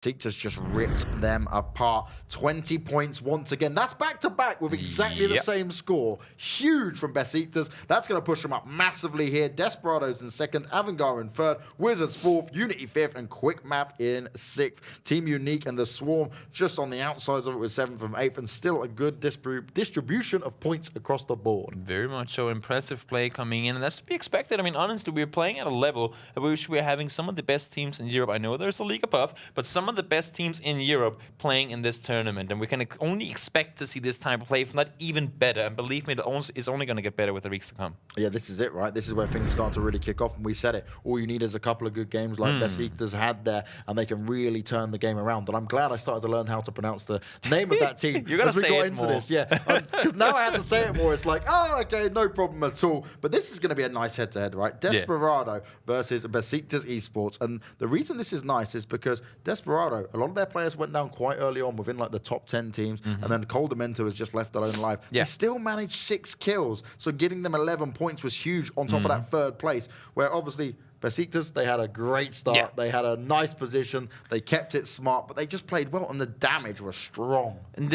Besiktas just ripped them apart. 20 points once again. That's back-to-back with exactly the same score. Huge from Besiktas. That's going to push them up massively here. Desperados in second, AVANGAR in third, Wizards fourth, Unity fifth, and QUICKMATH in sixth. Team Unique and the Swarm just on the outsides of it with seventh and eighth, and still a good distribution of points across the board. Very much so. Impressive play coming in, and that's to be expected. I mean, honestly, we're playing at a level at which we're having some of the best teams in Europe. I know there's a league above, but some of the best teams in Europe playing in this tournament, and we can only expect to see this type of play, if not even better. And believe me, it's only going to get better with the weeks to come. Yeah, this is it, right? This is where things start to really kick off, and we said it. All you need is a couple of good games like Besiktas had there, and they can really turn the game around. But I'm glad I started to learn how to pronounce the name of that team You're gonna as we say got it into more. this. Yeah, because now I have to say it more. It's like, oh, okay, no problem at all. But this is going to be a nice head-to-head, right? Desperado versus Besiktas Esports, and the reason this is nice is because Desperado, a lot of their players went down quite early on within like the top 10 teams, and then Coldamento was just left alone alive. He still managed 6 kills, so getting them 11 points was huge on top of that third place, where obviously Besiktas, they had a great start. They had a nice position. They kept it smart, but they just played well, and the damage was strong. And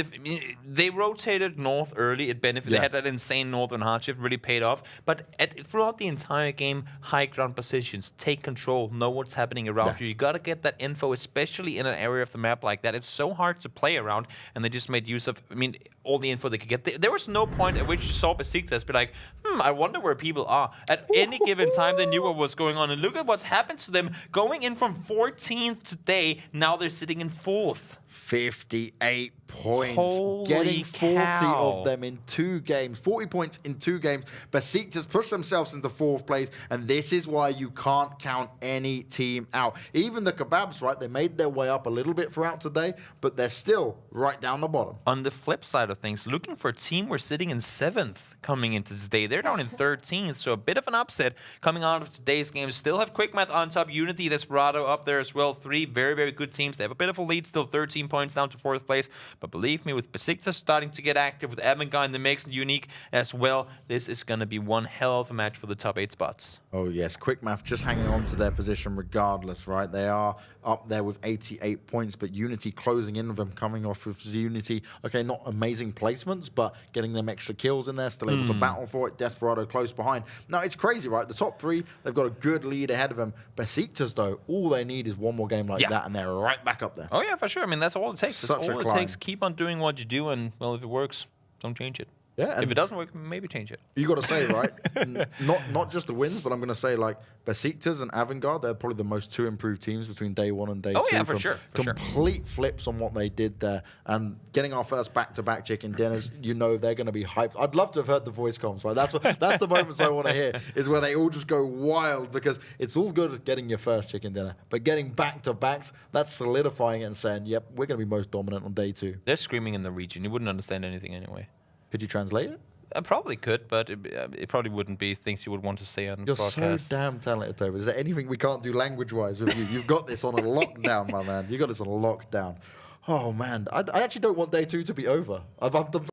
they rotated north early. It benefited. They had that insane northern hard shift, really paid off. But throughout the entire game, high ground positions, take control, know what's happening around you. You got to get that info, especially in an area of the map like that. It's so hard to play around, and they just made use of, I mean, all the info they could get. There was no point at which you saw Besiktas be like, I wonder where people are. At any given time, they knew what was going on. And look at what's happened to them. Going in from 14th today, now they're sitting in 4th. 58 points. Holy Getting 40 cow. of them in 2 games. 40 points in 2 games. Besiktas pushed themselves into 4th place, and this is why you can't count any team out. Even the KEBAB'S, right, they made their way up a little bit throughout today, but they're still right down the bottom. On the flip side of things, looking for a team, we're sitting in 7th coming into today. They're down in 13th, so a bit of an upset coming out of today's game. Still have QUICKMATH on top, Unity, Desperado up there as well. 3 very, very good teams. They have a bit of a lead, still 13 points down to 4th place. But believe me, with Besiktas starting to get active, with AVANGAR in the mix and Unique as well, this is going to be one hell of a match for the top 8 spots. Oh, yes. QUICKMATH just hanging on to their position regardless, right? They are up there with 88 points, but Unity closing in with them, coming off with Unity. Okay, not amazing placements, but getting them extra kills in there, still able to battle for it. Desperado close behind. Now, it's crazy, right? The top 3, they've got a good lead ahead of them. Besiktas, though, all they need is one more game like that, and they're right back up there. Oh, yeah, for sure. I mean, that's all it takes. Such that's all a it climb. takes. Keep on doing what you do, and, well, if it works, don't change it. Yeah, if it doesn't work, maybe change it. You got to say, right? not just the wins, but I'm going to say, like, Besiktas and AVANGAR, they're probably the most 2 improved teams between day 1 and day 2. Oh, yeah, for sure. Complete flips on what they did there. And getting our first back-to-back chicken dinners, you know they're going to be hyped. I'd love to have heard the voice comms, right? That's the moments I want to hear, is where they all just go wild, because it's all good at getting your first chicken dinner. But getting back-to-backs, that's solidifying it and saying, yep, we're going to be most dominant on day 2. They're screaming in the region. You wouldn't understand anything anyway. Could you translate it? I probably could, but it probably wouldn't be things you would want to say on broadcast. You're so damn talented, Toby. Is there anything we can't do language-wise with you? You've got this on a lockdown, my man. You got this on a lockdown. Oh, man. I actually don't want day 2 to be over. I'm